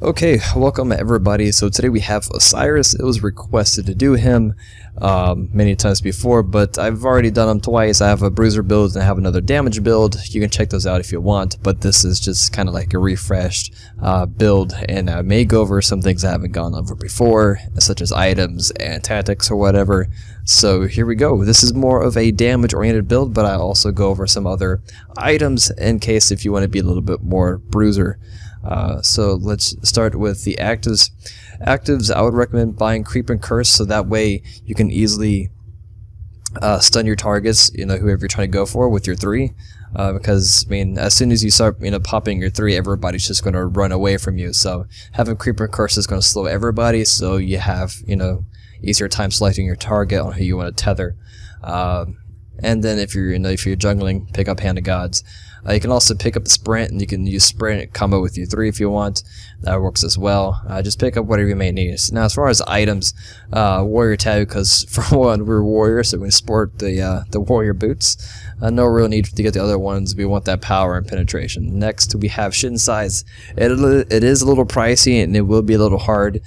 Okay, welcome everybody. So today we have Osiris. It was requested to do him many times before, but I've already done him twice. I have a bruiser build and I have another damage build. You can check those out if you want, but this is just kind of like a refreshed build, and I may go over some things I haven't gone over before, such as items and tactics or whatever. So here we go. This is more of a damage oriented build, but I also go over some other items in case if you want to be a little bit more bruiser. So let's start with the actives. Actives, I would recommend buying Creep and Curse, so that way you can easily stun your targets, whoever you're trying to go for with your 3. Because, I mean, as soon as you start, popping your 3, everybody's just going to run away from you. So having Creep and Curse is going to slow everybody, so you have, easier time selecting your target on who you want to tether. And then if you're, if you're jungling, pick up Hand of Gods. You can also pick up the Sprint, and you can use Sprint combo with your 3 if you want. That works as well. Just pick up whatever you may need. Now, as far as items, Warrior Tag, because for one, we're warriors, so we sport the Warrior Boots. No real need to get the other ones. We want that power and penetration. Next, we have Shin Size. It is a little pricey, and it will be a little hard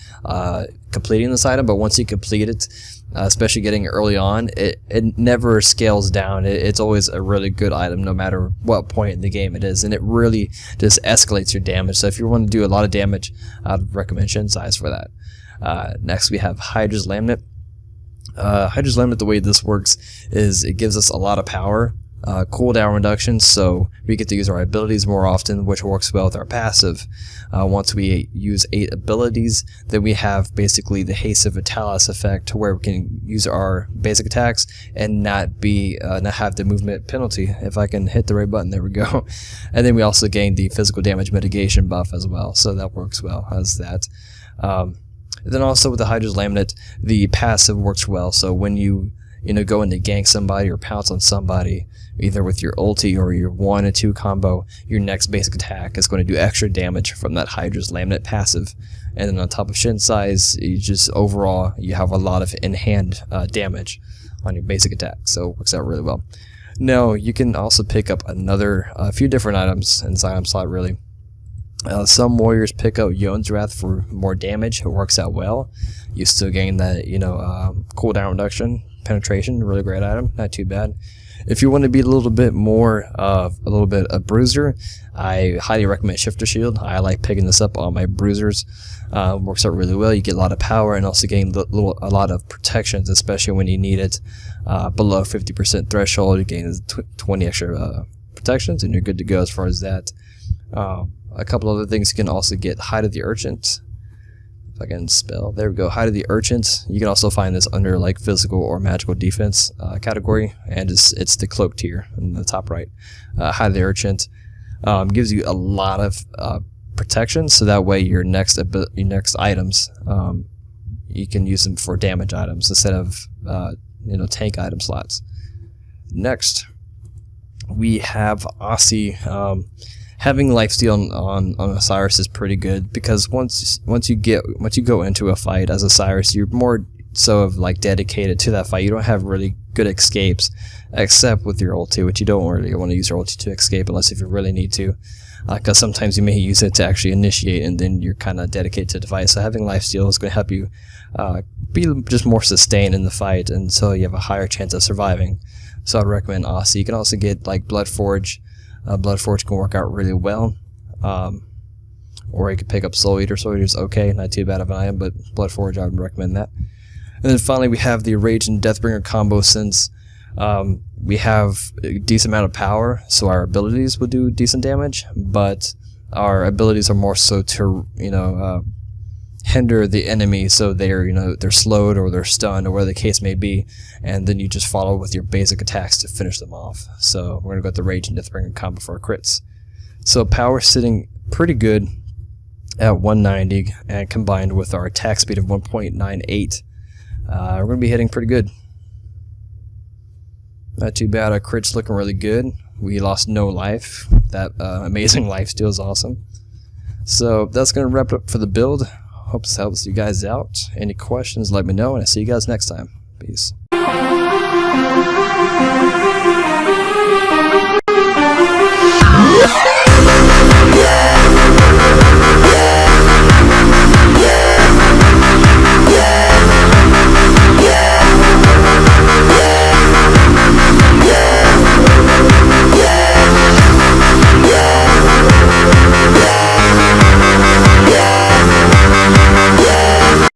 completing this item, but once you complete it, especially getting it early on, it never scales down. It's always a really good item no matter what point in the game it is, and it really just escalates your damage. So if you want to do a lot of damage, I'd recommend Shin Size for that. Next we have Hydra's Laminate. Hydra's Laminate, the way this works is it gives us a lot of power, cooldown reduction, so we get to use our abilities more often, which works well with our passive. Once we use 8 abilities, then we have basically the Haste of Vitalis effect, where we can use our basic attacks and not have the movement penalty. If I can hit the right button, there we go. And then we also gain the physical damage mitigation buff as well, so that works well as that. Then also with the Hydra's Laminate, the passive works well, so when you go in to gank somebody or pounce on somebody, either with your ulti or your 1 and 2 combo, your next basic attack is going to do extra damage from that Hydra's Laminate passive. And then on top of Shin Size, overall you have a lot of in-hand damage on your basic attack, so it works out really well. Now you can also pick up a few different items in this item slot, really. Some warriors pick up Yone's Wrath for more damage. It works out well. You still gain that cooldown reduction, penetration, really great item, not too bad. If you want to be a little bit more a bruiser, I highly recommend Shifter Shield. I like picking this up on my bruisers. Works out really well. You get a lot of power and also gain a lot of protections, especially when you need it. Below 50% threshold, you gain 20 extra protections, and you're good to go as far as that. A couple other things, you can also get Hide of the Urchins. If I can spell, there we go, Hide of the Urchins. You can also find this under like physical or magical defense category, and it's the cloak tier in the top right. Hide of the Urchins gives you a lot of protection, so that way your next items, you can use them for damage items instead of tank item slots. Next we have Aussie. Having lifesteal on Osiris is pretty good, because once you go into a fight as Osiris, you're more so dedicated to that fight. You don't have really good escapes, except with your ulti, which you don't really want to use your ulti to escape unless if you really need to, because sometimes you may use it to actually initiate, and then you're kind of dedicated to the fight. So having lifesteal is going to help you be just more sustained in the fight, and so you have a higher chance of surviving. So I'd recommend Aussie. You can also get like Bloodforge. Bloodforge can work out really well, or you could pick up Soul Eater. Soul Eater's okay, not too bad of an item, but Bloodforge, I would recommend that. And then finally we have the Rage and Deathbringer combo. Since we have a decent amount of power, so our abilities will do decent damage, but our abilities are more so to hinder the enemy, so they're slowed or they're stunned or whatever the case may be, and then you just follow with your basic attacks to finish them off. So we're gonna go with the Rage and Deathbringer combo for our crits. So power sitting pretty good at 190, and combined with our attack speed of 1.98, we're gonna be hitting pretty good. Not too bad. Our crits looking really good. We lost no life. That amazing lifesteal is awesome. So that's gonna wrap it up for the build. Hope this helps you guys out. Any questions, let me know, and I'll see you guys next time. Peace.